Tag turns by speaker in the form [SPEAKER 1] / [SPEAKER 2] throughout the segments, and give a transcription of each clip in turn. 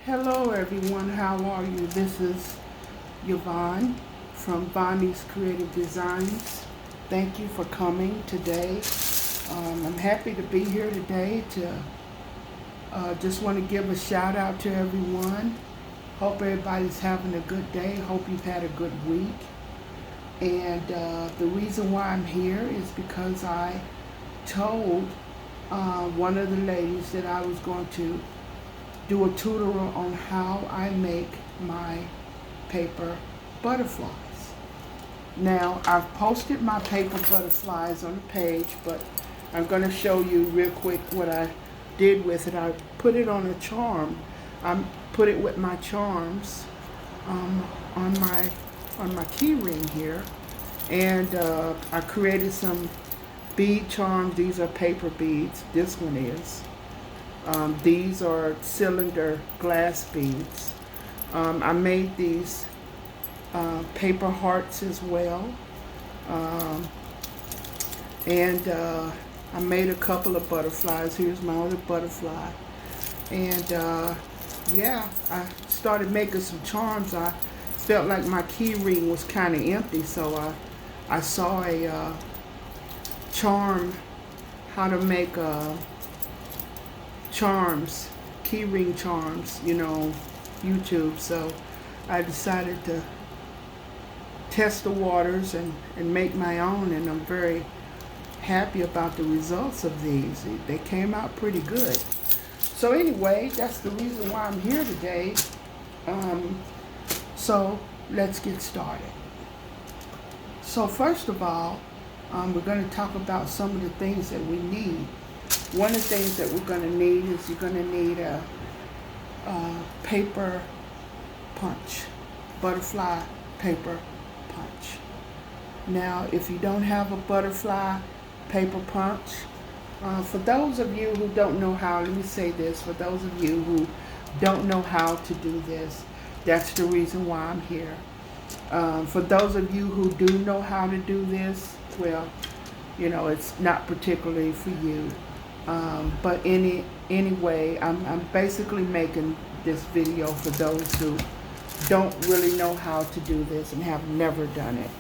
[SPEAKER 1] Hello everyone, how are you? This is Yvonne from Bonnie's Creative Designs. Thank you for coming today. I'm happy to be here today to just want to give a shout out to everyone. Hope everybody's having a good day. Hope you've had a good week. And the reason why I'm here is because I told one of the ladies that I was going to do a tutorial on how I make my paper butterflies. Now, I've posted my paper butterflies on the page, but I'm going to show you real quick what I did with it. I put it on a charm. I put it with my charms on my key ring here, and I created some bead charms. These are paper beads. This one is. These are cylinder glass beads. I made these paper hearts as well. And I made a couple of butterflies. Here's my other butterfly. And yeah, I started making some charms. I felt like my key ring was kind of empty, so I saw a charm, how to make charms, key ring charms, YouTube. So I decided to test the waters and make my own, and I'm very happy about the results of these. They came out pretty good. So anyway, that's the reason why I'm here today. So let's get started. So first of all, we're going to talk about some of the things that we need. One of the things that we're going to need is you're going to need a paper punch, butterfly paper punch. Now, if you don't have a butterfly paper punch, for those of you who don't know how, let me say this, for those of you who don't know how to do this, that's the reason why I'm here. For those of you who do know how to do this, well, it's not particularly for you. But anyway, I'm basically making this video for those who don't really know how to do this and have never done it.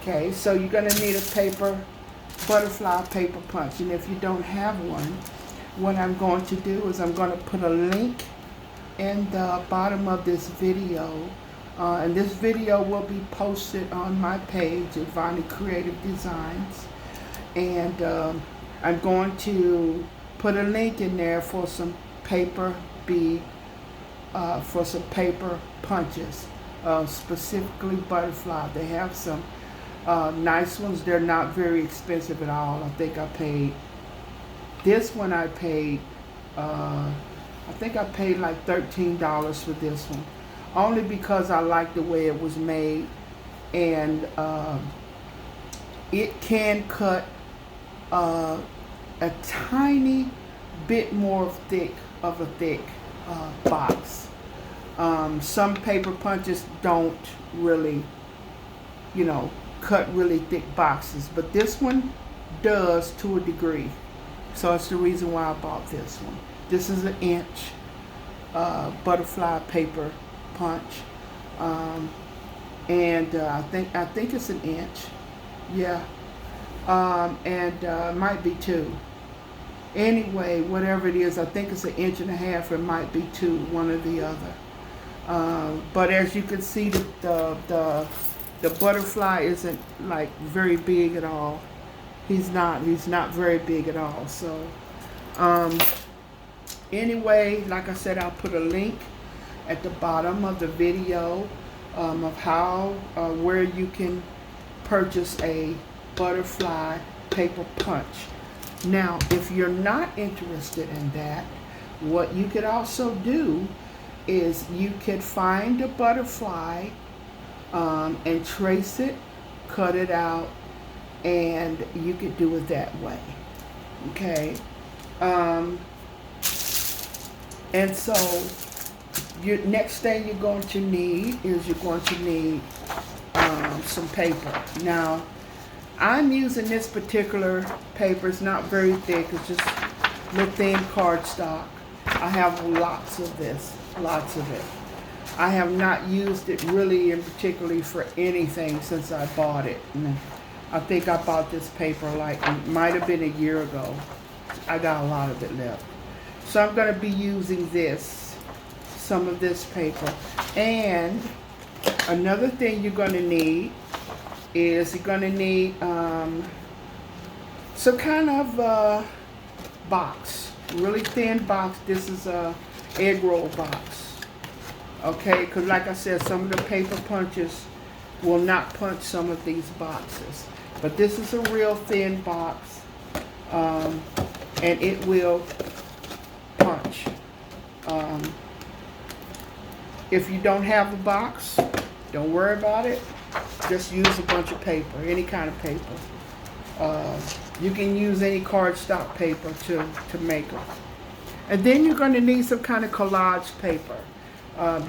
[SPEAKER 1] Okay, so you're going to need a butterfly paper punch. And if you don't have one, what I'm going to do is I'm going to put a link in the bottom of this video. And this video will be posted on my page at Bonnie Creative Designs. And I'm going to put a link in there for some paper for some paper punches, specifically butterfly. They have some nice ones. They're not very expensive at all. I think I paid, this one I paid, I think I paid like $13 for this one. Only because I like the way it was made, and it can cut a tiny bit more thick box. Some paper punches don't really, cut really thick boxes, but this one does to a degree. So it's the reason why I bought this one. This is an inch butterfly paper punch, and I think it's an inch. Yeah. And it might be 2. Anyway, whatever it is, I think it's 1.5 inches. It might be 2, one or the other. But as you can see, the butterfly isn't like very big at all. He's not very big at all. So anyway, like I said, I'll put a link at the bottom of the video of how where you can purchase a butterfly paper punch. Now, if you're not interested in that, what you could also do is you could find a butterfly and trace it, cut it out, and you could do it that way. Okay. And so next thing you're going to need is some paper. Now, I'm using this particular paper. It's not very thick. It's just little thin cardstock. I have lots of this, lots of it. I have not used it really in particularly for anything since I bought it. And I think I bought this paper like, it might have been a year ago. I got a lot of it left. So I'm going to be using this, some of this paper. And another thing you're going to need is you're going to need some kind of box, really thin box. This is a egg roll box, okay? Because like I said, some of the paper punches will not punch some of these boxes. But this is a real thin box, and it will punch. If you don't have the box, don't worry about it. Just use a bunch of paper, any kind of paper. You can use any cardstock paper to make them. And then you're going to need some kind of collage paper.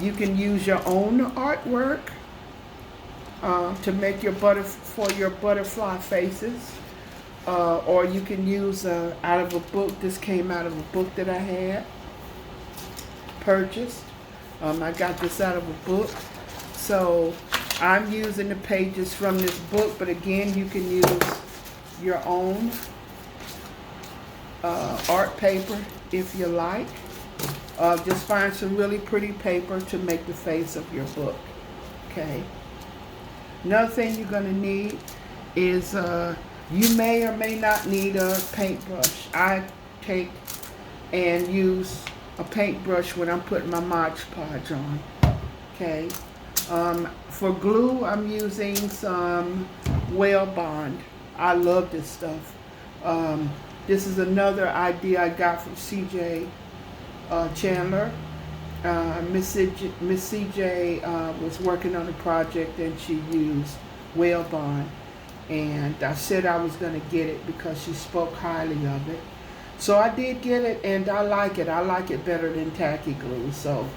[SPEAKER 1] You can use your own artwork to make your butterfly faces, or you can use out of a book. This came out of a book that I had purchased. I got this out of a book, so I'm using the pages from this book. But again, you can use your own art paper if you like. Just find some really pretty paper to make the face of your book. Okay. Another thing you're going to need is you may or may not need a paintbrush. I take and use a paintbrush when I'm putting my Mod Podge on. Okay. For glue, I'm using some Whale Bond. I love this stuff. This is another idea I got from CJ Chandler. Miss CJ was working on a project and she used Whale Bond, and I said I was going to get it because she spoke highly of it. So I did get it, and I like it. I like it better than tacky glue. So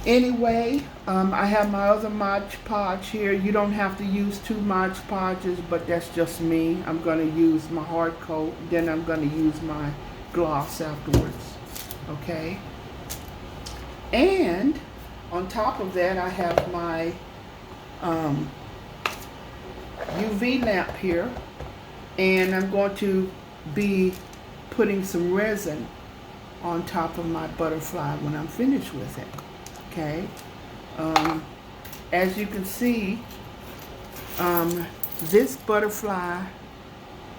[SPEAKER 1] anyway, I have my other Mod Podge here. You don't have to use 2 Mod Podges, but that's just me. I'm going to use my hard coat, then I'm going to use my gloss afterwards. Okay? And on top of that, I have my UV lamp here, and I'm going to be putting some resin on top of my butterfly when I'm finished with it. Okay, as you can see, this butterfly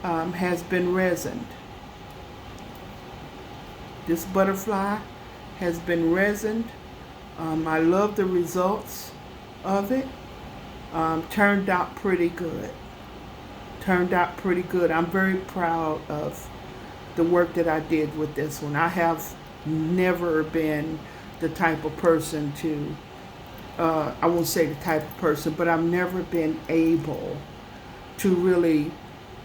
[SPEAKER 1] has been resined. This butterfly has been resined. I love the results of it. Turned out pretty good. Turned out pretty good. I'm very proud of the work that I did with this one. I have never been the type of person to, I won't say the type of person, but I've never been able to really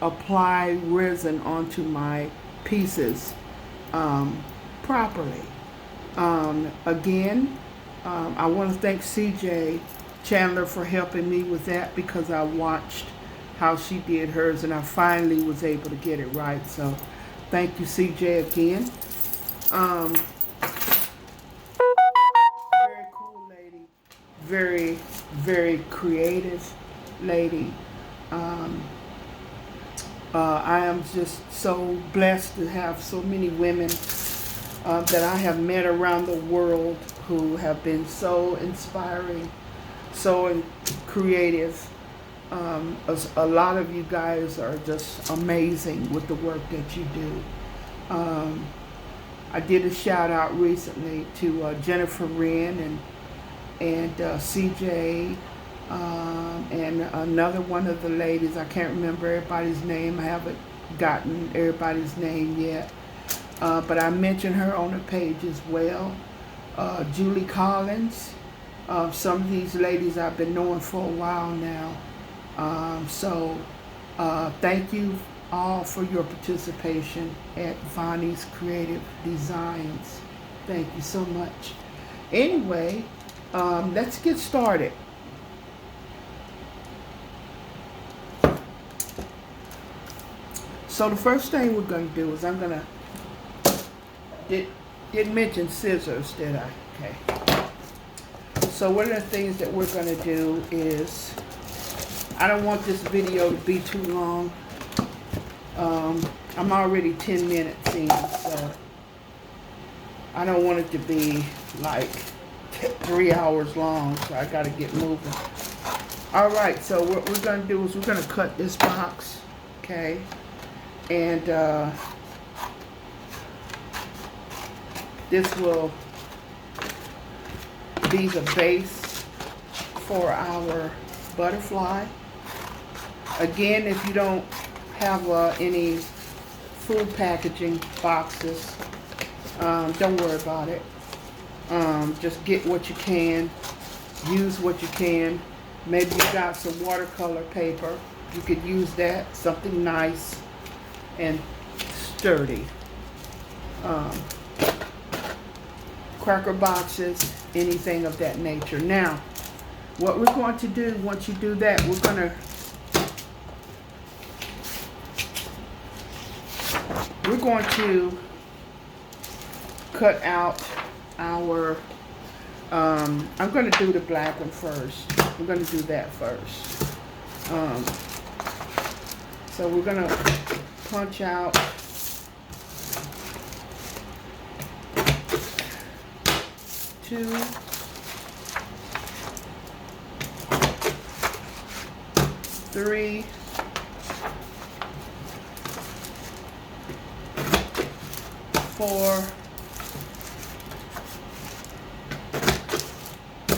[SPEAKER 1] apply resin onto my pieces properly. Again, I want to thank CJ Chandler for helping me with that, because I watched how she did hers and I finally was able to get it right. So thank you, CJ, again. Very cool lady. Very, very creative lady. I am just so blessed to have so many women that I have met around the world who have been so inspiring, so creative. A lot of you guys are just amazing with the work that you do. I did a shout out recently to Jennifer Wren and CJ and another one of the ladies. I can't remember everybody's name. I haven't gotten everybody's name yet, but I mentioned her on the page as well. Julie Collins. Some of these ladies I've been knowing for a while now. So thank you all for your participation at Vonnie's Creative Designs. Thank you so much. Anyway, let's get started. So the first thing we're going to do is I'm going to Didn't mention scissors, did I? Okay. So one of the things that we're going to do is, I don't want this video to be too long. I'm already 10 minutes in, so I don't want it to be like 3 hours long, so I got to get moving. All right, so what we're going to do is we're going to cut this box, okay? And this will be the base for our butterfly. Again, if you don't have any food packaging boxes, don't worry about it. Just get what you can, use what you can. Maybe you got some watercolor paper. You could use that, something nice and sturdy. Cracker boxes, anything of that nature. Now, what we're going to do once you do that, we're going to cut out our, I'm going to do the black one first. We're going to do that first. So we're going to punch out two, three, four,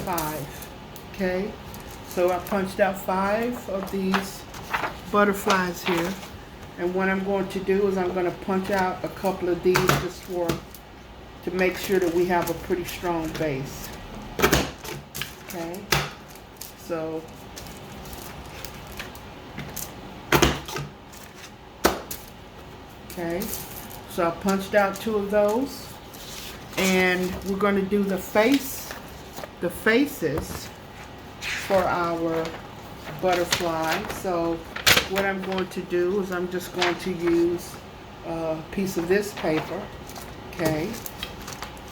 [SPEAKER 1] five. Okay, so I punched out 5 of these butterflies here, and what I'm going to do is I'm going to punch out a couple of these just to make sure that we have a pretty strong base. Okay, so I punched out 2 of those, and we're going to do the faces for our butterfly. So what I'm going to do is I'm just going to use a piece of this paper, okay,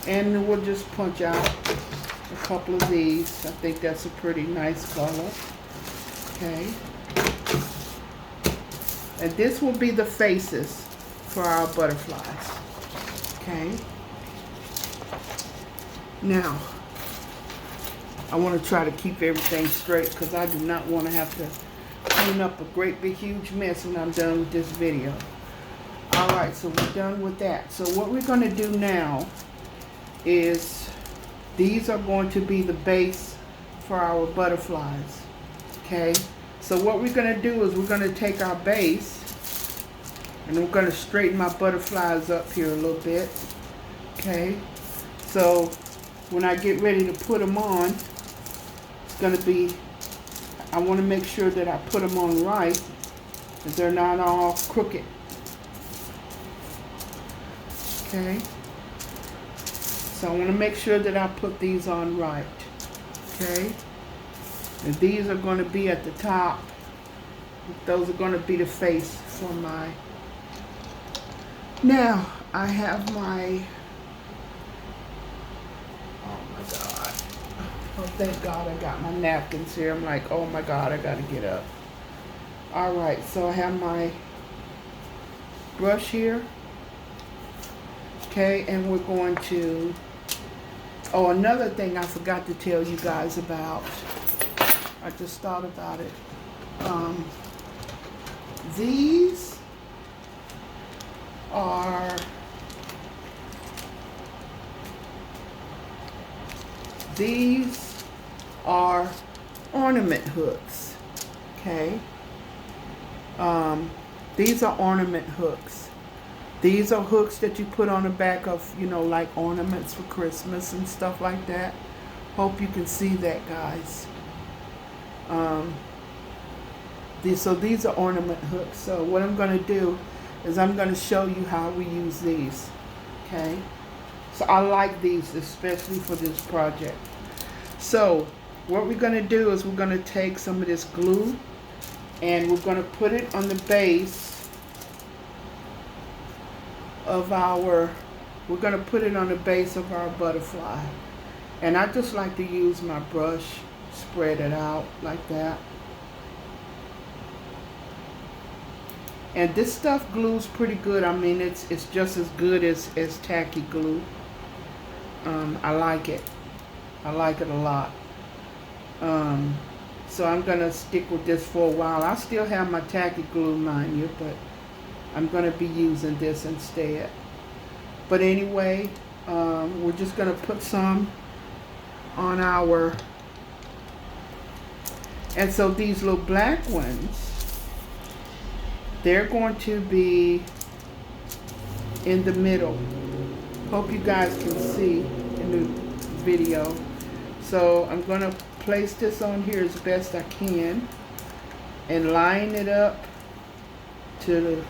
[SPEAKER 1] and we'll just punch out a couple of these. I think that's a pretty nice color, okay, and this will be the faces for our butterflies, okay. Now I want to try to keep everything straight because I do not want to have to clean up a great big huge mess when I'm done with this video. Alright, so we're done with that. So what we're going to do now is these are going to be the base for our butterflies. Okay, so what we're going to do is we're going to take our base and we're going to straighten my butterflies up here a little bit. Okay, so when I get ready to put them on, it's going to be, I want to make sure that I put them on right, that they're not all crooked. Okay, so I want to make sure that I put these on right. Okay, and these are going to be at the top. Those are going to be the face for my, now I have my, oh my God, oh thank God I got my napkins here. I'm like, oh my God, I got to get up. Alright, so I have my brush here. Okay, and we're going to, oh, another thing I forgot to tell you guys about, I just thought about it. These are ornament hooks. Okay, these are ornament hooks. These are hooks that you put on the back of, you know, like ornaments for Christmas and stuff like that. Hope you can see that, guys. These are ornament hooks. So what I'm going to do is I'm going to show you how we use these. Okay, so I like these especially for this project. So what we're going to do is we're going to take some of this glue and we're going to put it on the base of our we're going to put it on the base of our butterfly. And I just like to use my brush, spread it out like that. And this stuff glues pretty good. I mean, it's just as good as tacky glue. I like it. I like it a lot. So I'm going to stick with this for a while. I still have my tacky glue, mind you, but I'm going to be using this instead. But anyway, we're just going to put some on our... And so these little black ones, they're going to be in the middle. Hope you guys can see in the video. So I'm going to place this on here as best I can and line it up to the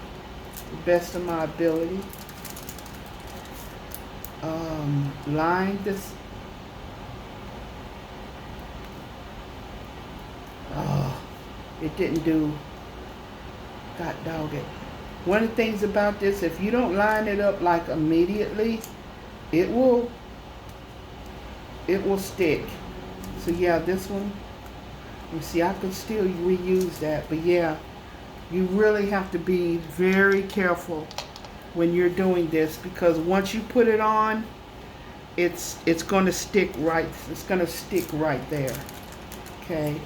[SPEAKER 1] best of my ability. Line this. Oh, it didn't do. God dog it. One of the things about this, if you don't line it up like immediately, it will stick. So yeah, this one, you see, I could still reuse that, but yeah, you really have to be very careful when you're doing this, because once you put it on, it's going to stick right. It's going to stick right there. Okay.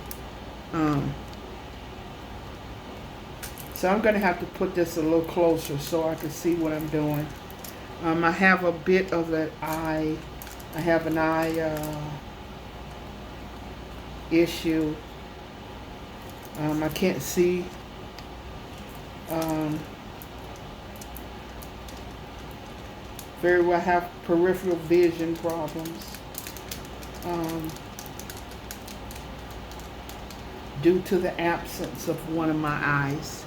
[SPEAKER 1] So I'm going to have to put this a little closer so I can see what I'm doing. I have a bit of an eye. I have an eye issue. I can't see. Very well. I have peripheral vision problems. Due to the absence of one of my eyes.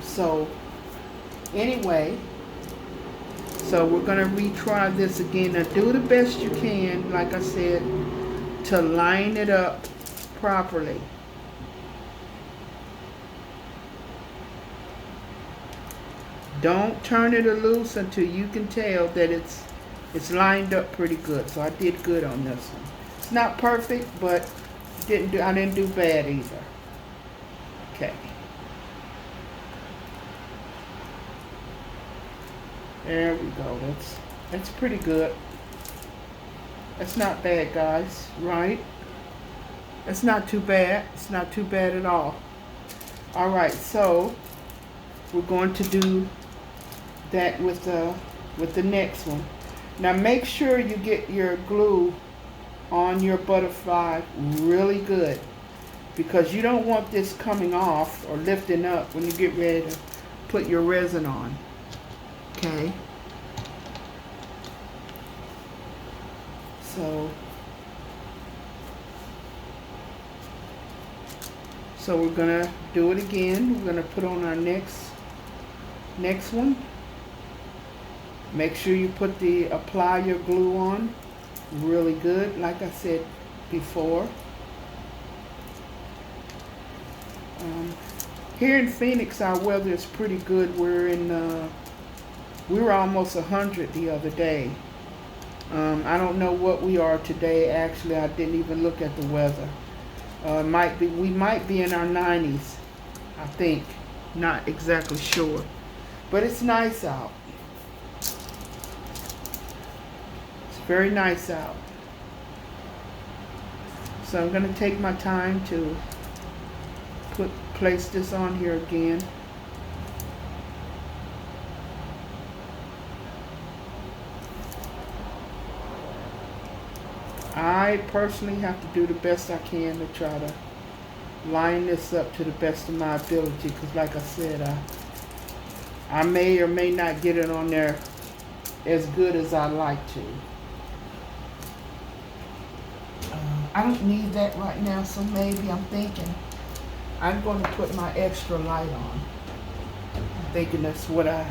[SPEAKER 1] So anyway, so we're going to retry this again. Now do the best you can, like I said, to line it up properly. Don't turn it loose until you can tell that it's lined up pretty good. So I did good on this one. It's not perfect, but I didn't do bad either. Okay. There we go. That's pretty good. That's not bad, guys, right? That's not too bad. It's not too bad at all. All right, so we're going to do that with the next one. Now make sure you get your glue on your butterfly really good, because you don't want this coming off or lifting up when you get ready to put your resin on. Okay. So we're gonna do it again. We're gonna put on our next one. Make sure you apply your glue on really good, like I said before. Here in Phoenix, our weather is pretty good. We were almost 100 the other day. I don't know what we are today. Actually, I didn't even look at the weather. We might be in our 90s, I think. Not exactly sure. But it's nice out. It's very nice out. So I'm going to take my time to place this on here again. I personally have to do the best I can to try to line this up to the best of my ability, because like I said, I may or may not get it on there as good as I like to. I don't need that right now, so maybe I'm thinking I'm going to put my extra light on. I'm thinking that's what I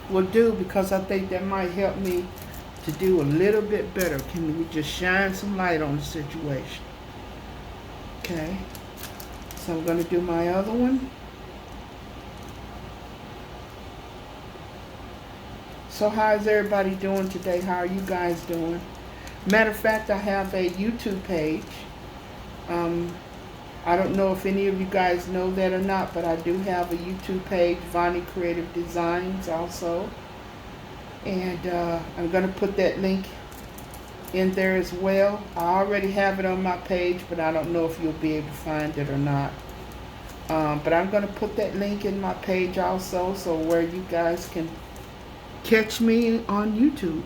[SPEAKER 1] will do, because I think that might help me to do a little bit better. Can we just shine some light on the situation? Okay. So I'm going to do my other one. So how's everybody doing today? How are you guys doing? Matter of fact, I have a YouTube page. I don't know if any of you guys know that or not, but I do have a YouTube page, Vonnie Creative Designs also. And I'm going to put that link in there as well. I already have it on my page, but I don't know if you'll be able to find it or not. But I'm going to put that link in my page also, so where you guys can catch me on YouTube.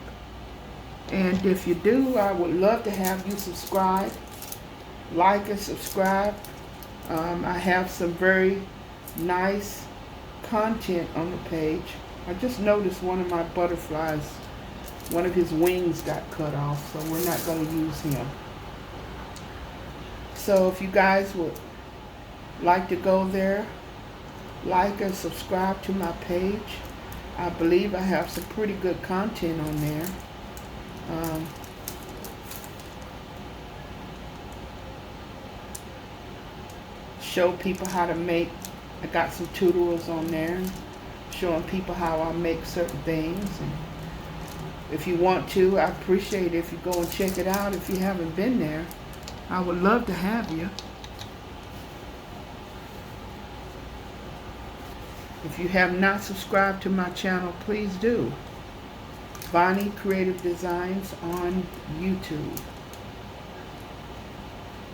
[SPEAKER 1] And if you do, I would love to have you subscribe, like and subscribe. I have some very nice content on the page. I just noticed one of my butterflies, one of his wings got cut off, so we're not going to use him. So if you guys would like to go there, like and subscribe to my page. I believe I have some pretty good content on there. Show people how to make. I got some tutorials on there showing people how I make certain things. And if you want to, I appreciate it if you go and check it out. If you haven't been there, I would love to have you. If you have not subscribed to my channel, please do. Vonnie Creative Designs on YouTube.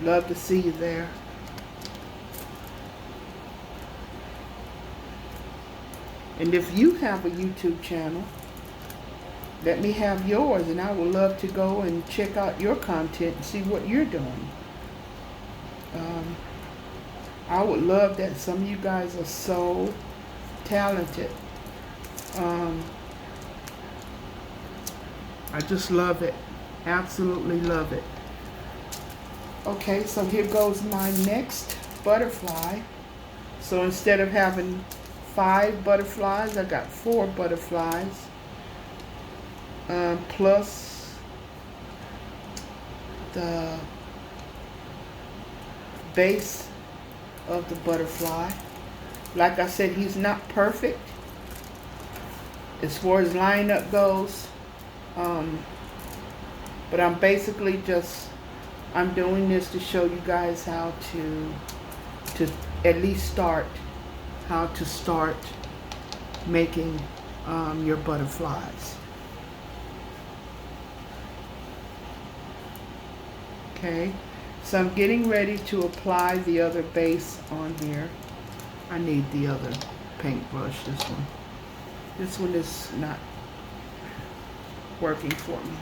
[SPEAKER 1] Love to see you there. And if you have a YouTube channel, let me have yours, and I would love to go and check out your content and see what you're doing. I would love that. Some of you guys are so talented. I just love it. Absolutely love it. Okay, so here goes my next butterfly. So instead of having 5 butterflies, I got 4 butterflies. Plus the base of the butterfly. Like I said, he's not perfect as far as lineup goes, but I'm basically I'm doing this to show you guys how to at least start making your butterflies. Okay, so I'm getting ready to apply the other base on here. I need the other paintbrush, this one is not working for me.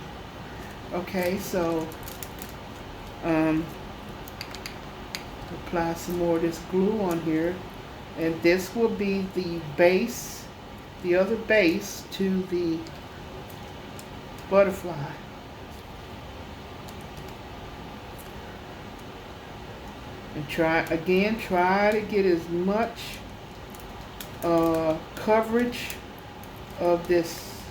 [SPEAKER 1] Okay, so apply some more of this glue on here, and this will be the base, the other base to the butterfly. And try to get as much coverage of this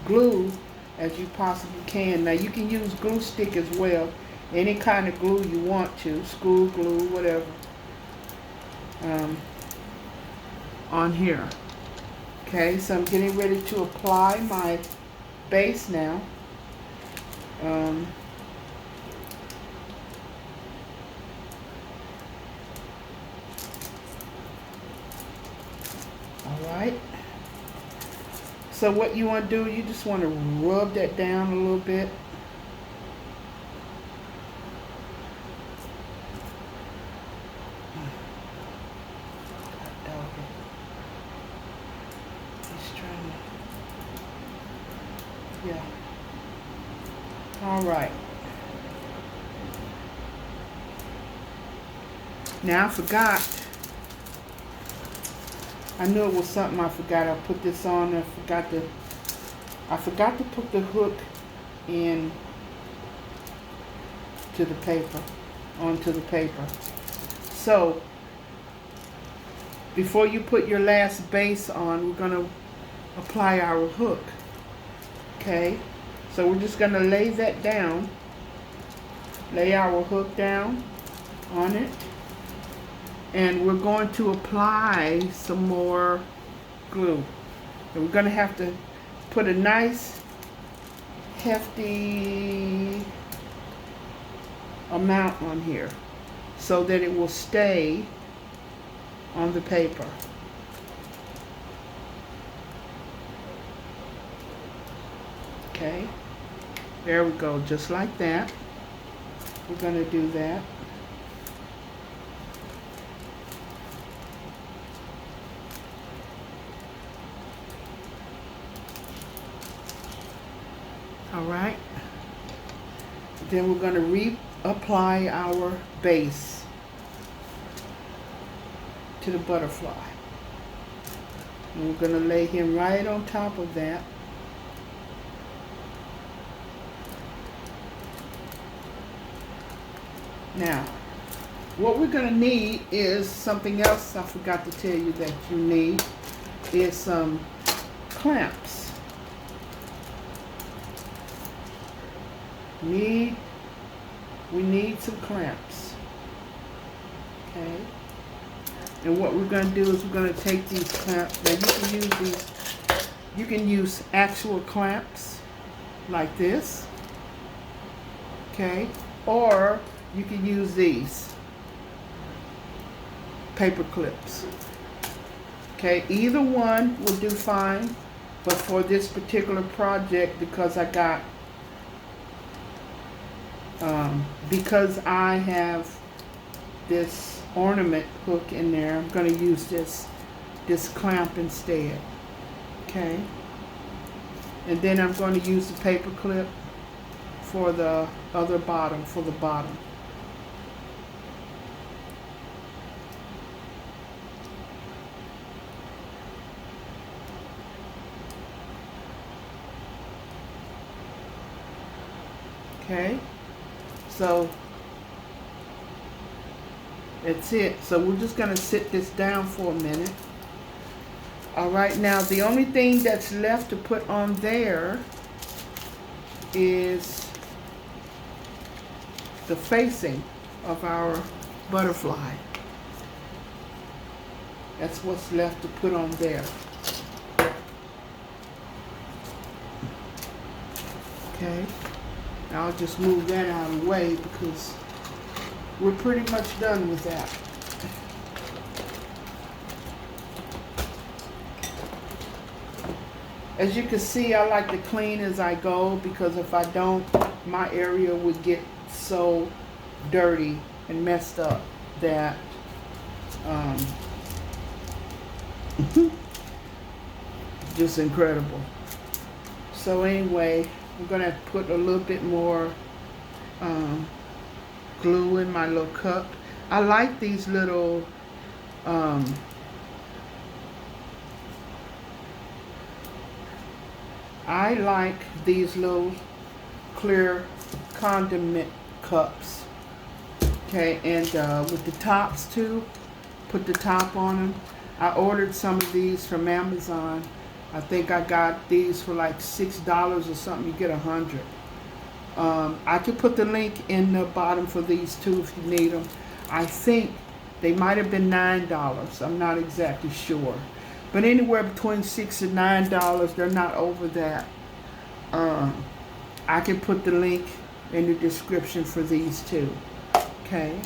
[SPEAKER 1] glue as you possibly can. Now you can use glue stick as well, any kind of glue you want to, school glue, whatever, on here. Okay, so I'm getting ready to apply my base now. Alright, so what you want to do, you just want to rub that down a little bit. He's trying to, yeah. Alright. Now I forgot. I knew it was something I forgot. I put this on. I forgot to put the hook in to the paper, onto the paper. So before you put your last base on, we're going to apply our hook. Okay, so we're just going to lay that down, lay our hook down on it. And we're going to apply some more glue. And we're going to have to put a nice hefty amount on here so that it will stay on the paper. Okay, there we go, just like that. We're going to do that. All right. Then we're going to reapply our base to the butterfly. And we're going to lay him right on top of that. Now, what we're going to need is something else I forgot to tell you that you need is some clamps. We need some clamps. Okay. And what we're going to do is we're going to take these clamps. Now you can use these. You can use actual clamps like this. Okay. Or you can use these paper clips. Okay, either one will do fine, but for this particular project, because I got, because I have this ornament hook in there, I'm going to use this clamp instead. Okay, and then I'm going to use the paper clip for the other bottom, for the bottom. Okay, so that's it. So we're just going to sit this down for a minute. All right, now the only thing that's left to put on there is the facing of our butterfly. That's what's left to put on there. Okay. I'll just move that out of the way because we're pretty much done with that. As you can see, I like to clean as I go because if I don't, my area would get so dirty and messed up that just incredible. So anyway, I'm going to put a little bit more glue in my little cup. I like these little clear condiment cups. Okay, and with the tops too, put the top on them. I ordered some of these from Amazon. I think I got these for like $6 or something. You get 100. I could put the link in the bottom for these too if you need them. I think they might have been $9. I'm not exactly sure. But anywhere between $6 and $9. They're not over that. I can put the link in the description for these too. Okay.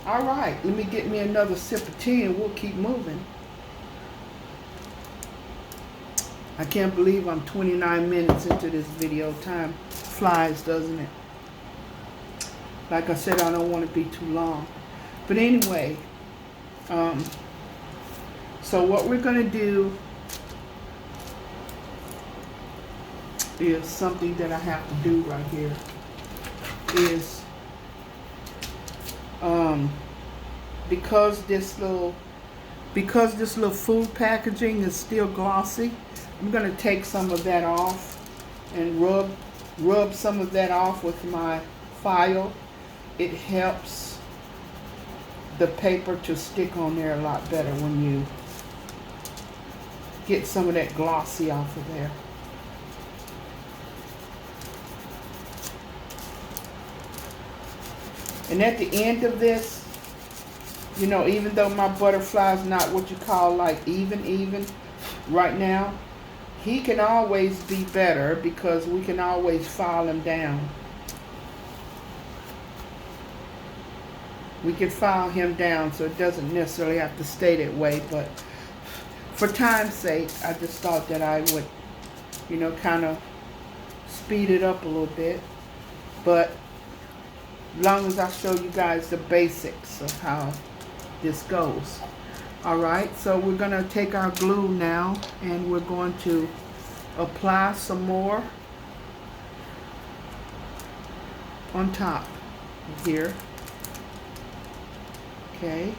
[SPEAKER 1] All right, let me get me another sip of tea and we'll keep moving. I can't believe I'm 29 minutes into this video. Time flies, doesn't it? Like I said, I don't want to be too long. But anyway, so what we're going to do is something that I have to do right here is because this little food packaging is still glossy, I'm going to take some of that off and rub some of that off with my file. It helps the paper to stick on there a lot better when you get some of that glossy off of there. And at the end of this, You know, even though my butterfly is not what you call like even right now, he can always be better because we can always file him down. We can file him down so it doesn't necessarily have to stay that way, but for time's sake, I just thought that I would, you know, kind of speed it up a little bit. But as long as I show you guys the basics of how this goes. Alright, so we're going to take our glue now and we're going to apply some more on top here. Okay.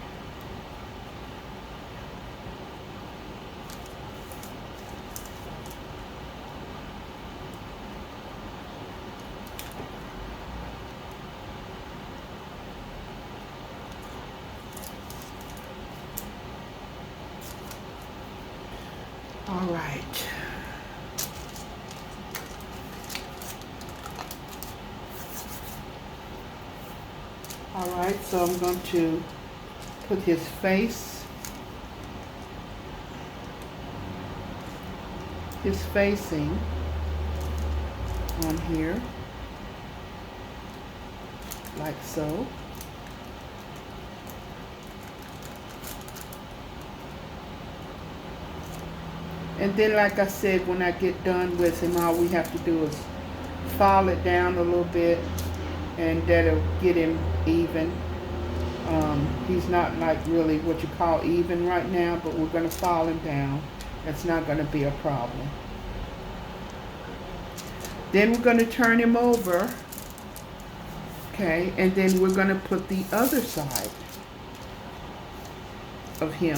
[SPEAKER 1] All right. All right, so I'm going to put his facing on here, like so. And then, like I said, when I get done with him, all we have to do is file it down a little bit, and that'll get him even. He's not like really what you call even right now, but we're going to file him down. That's not going to be a problem. Then we're going to turn him over. Okay, and then we're going to put the other side of him.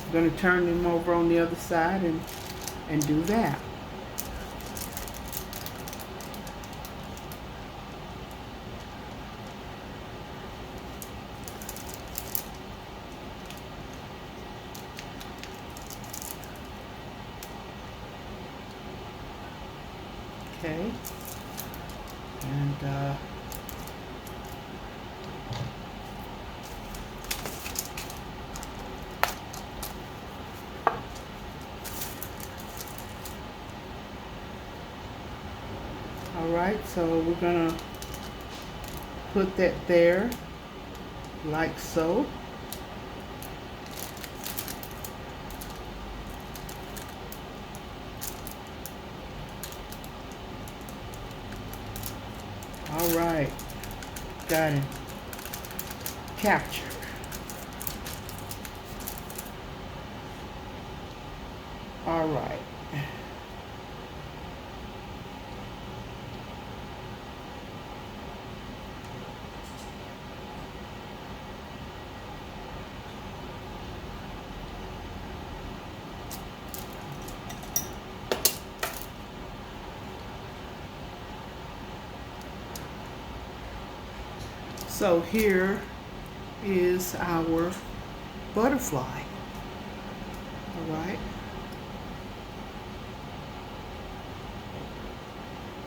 [SPEAKER 1] I'm going to turn him over on the other side and do that. Okay, and all right, so we're gonna put that there, like so. All right, got it. Capture. All right. So here is our butterfly. All right.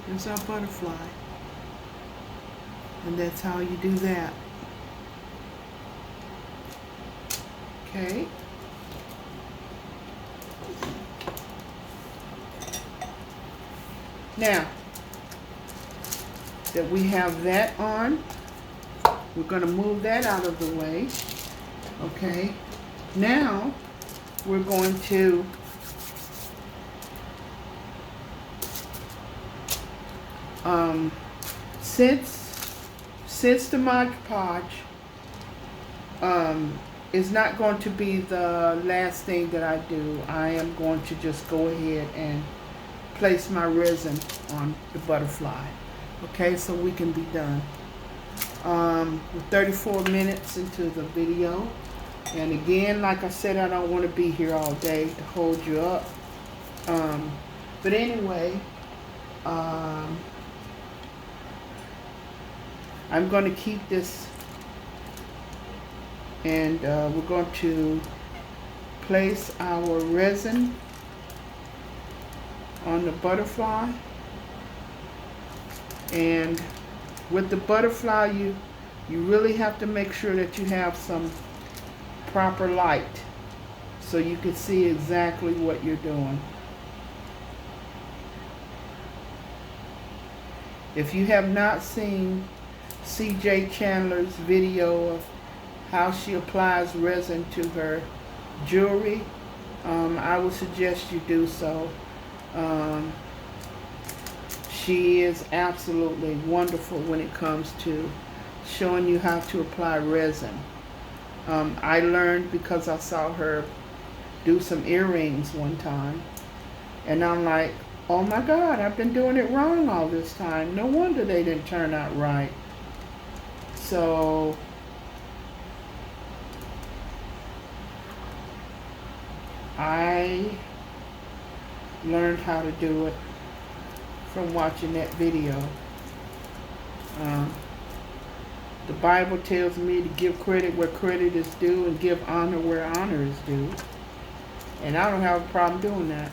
[SPEAKER 1] Here's our butterfly. And that's how you do that. Okay. Now that we have that on, we're going to move that out of the way. Okay. Now we're going to since the Mod Podge is not going to be the last thing that I do, I am going to just go ahead and place my resin on the butterfly. Okay, so we can be done. We're 34 minutes into the video, and again, like I said, I don't want to be here all day to hold you up, but anyway, I'm going to keep this, and we're going to place our resin on the butterfly. And with the butterfly, you really have to make sure that you have some proper light so you can see exactly what you're doing. If you have not seen CJ Chandler's video of how she applies resin to her jewelry, I would suggest you do so. She is absolutely wonderful when it comes to showing you how to apply resin. I learned because I saw her do some earrings one time, and I'm like, oh my God, I've been doing it wrong all this time. No wonder they didn't turn out right. So I learned how to do it from watching that video. The Bible tells me to give credit where credit is due and give honor where honor is due. And I don't have a problem doing that.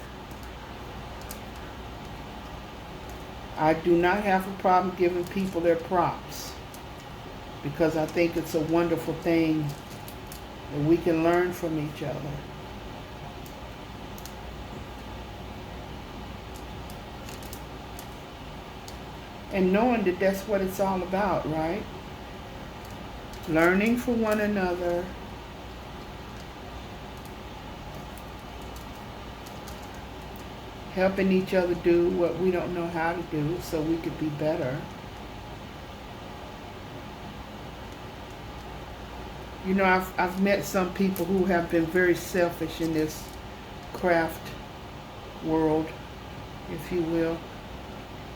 [SPEAKER 1] I do not have a problem giving people their props, because I think it's a wonderful thing that we can learn from each other. And knowing that that's what it's all about, right? Learning from one another. Helping each other do what we don't know how to do so we could be better. You know, I've met some people who have been very selfish in this craft world, if you will.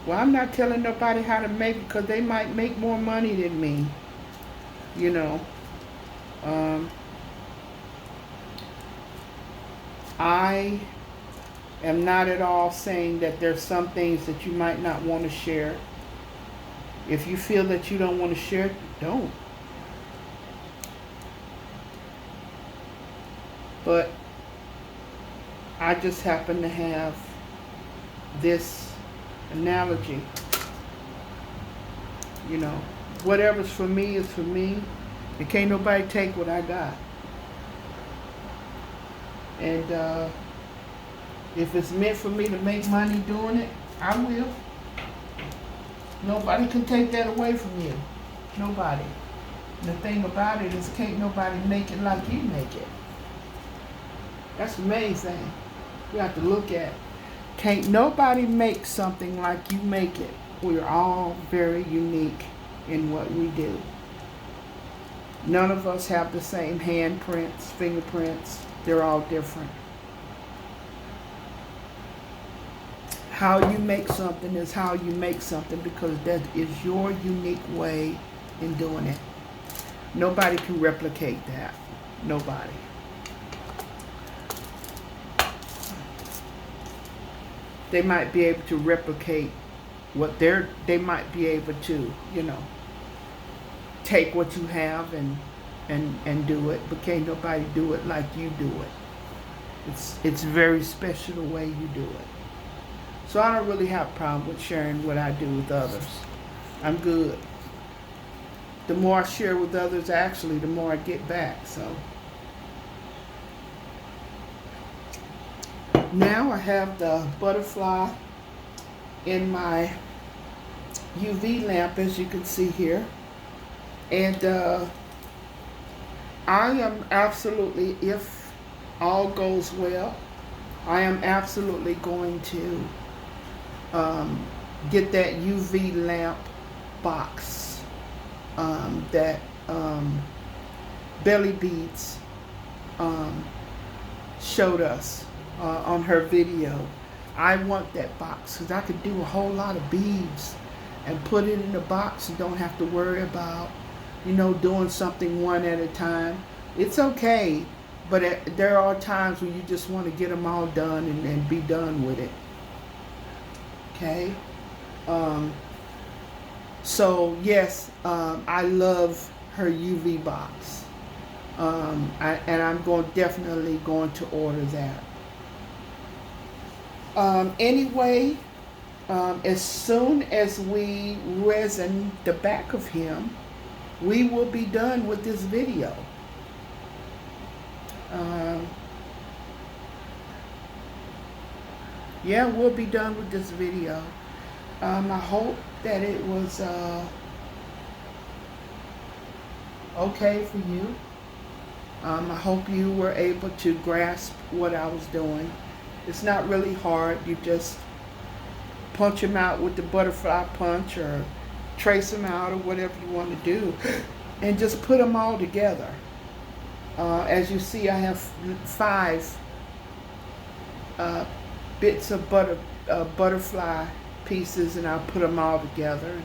[SPEAKER 1] Well, I'm not telling nobody how to make it because they might make more money than me. You know, I am not at all saying that there's some things that you might not want to share. If you feel that you don't want to share, don't. But I just happen to have this analogy. You know, whatever's for me is for me. And can't nobody take what I got. And if it's meant for me to make money doing it, I will. Nobody can take that away from you. Nobody. And the thing about it is, can't nobody make it like you make it. That's the main thing. You have to look at. Can't nobody make something like you make it. We're all very unique in what we do. None of us have the same handprints, fingerprints. They're all different. How you make something is how you make something, because that is your unique way in doing it. Nobody can replicate that. Nobody. They might be able to replicate what they might be able to, you know, take what you have and do it, but can't nobody do it like you do it. It's very special the way you do it. So I don't really have a problem with sharing what I do with others. I'm good. The more I share with others, actually, the more I get back. So now I have the butterfly in my UV lamp, as you can see here. And I am absolutely, if all goes well, I am absolutely going to get that UV lamp box that Belly Beads showed us on her video. I want that box because I could do a whole lot of beads and put it in the box and don't have to worry about, you know, doing something one at a time. It's okay, but there are times when you just want to get them all done and be done with it. Okay? So yes, I love her UV box. And I'm definitely going to order that. Anyway, As soon as we resin the back of him, we will be done with this video. Yeah, we'll be done with this video. I hope that it was okay for you. I hope you were able to grasp what I was doing. It's not really hard. You just punch them out with the butterfly punch or trace them out or whatever you want to do, and just put them all together. As you see, I have 5 bits of butterfly pieces, and I'll put them all together,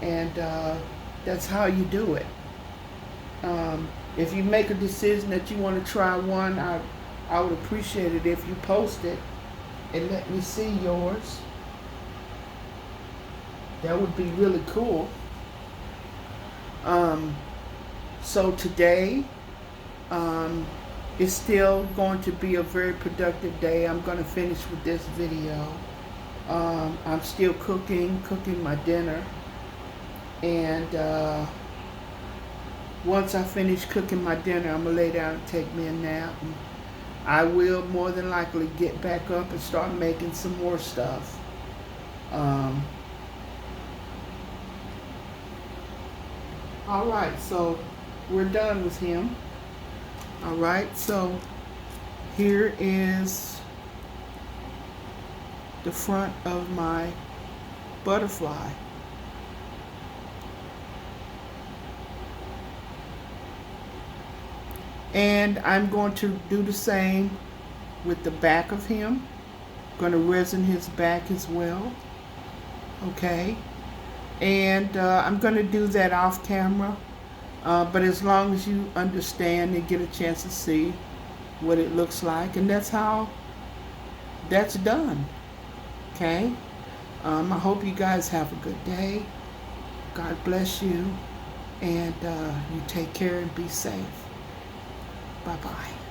[SPEAKER 1] and that's how you do it. If you make a decision that you want to try one, I would appreciate it if you post it and let me see yours. That would be really cool. So today is still going to be a very productive day. I'm going to finish with this video. I'm still cooking my dinner, and once I finish cooking my dinner, I'm going to lay down and take me a nap. And I will more than likely get back up and start making some more stuff. Alright, so we're done with him. Alright, so here is the front of my butterfly. And I'm going to do the same with the back of him. I'm going to resin his back as well. Okay. And I'm going to do that off camera. But as long as you understand and get a chance to see what it looks like. And that's how that's done. Okay. I hope you guys have a good day. God bless you. And you take care and be safe. Bye-bye.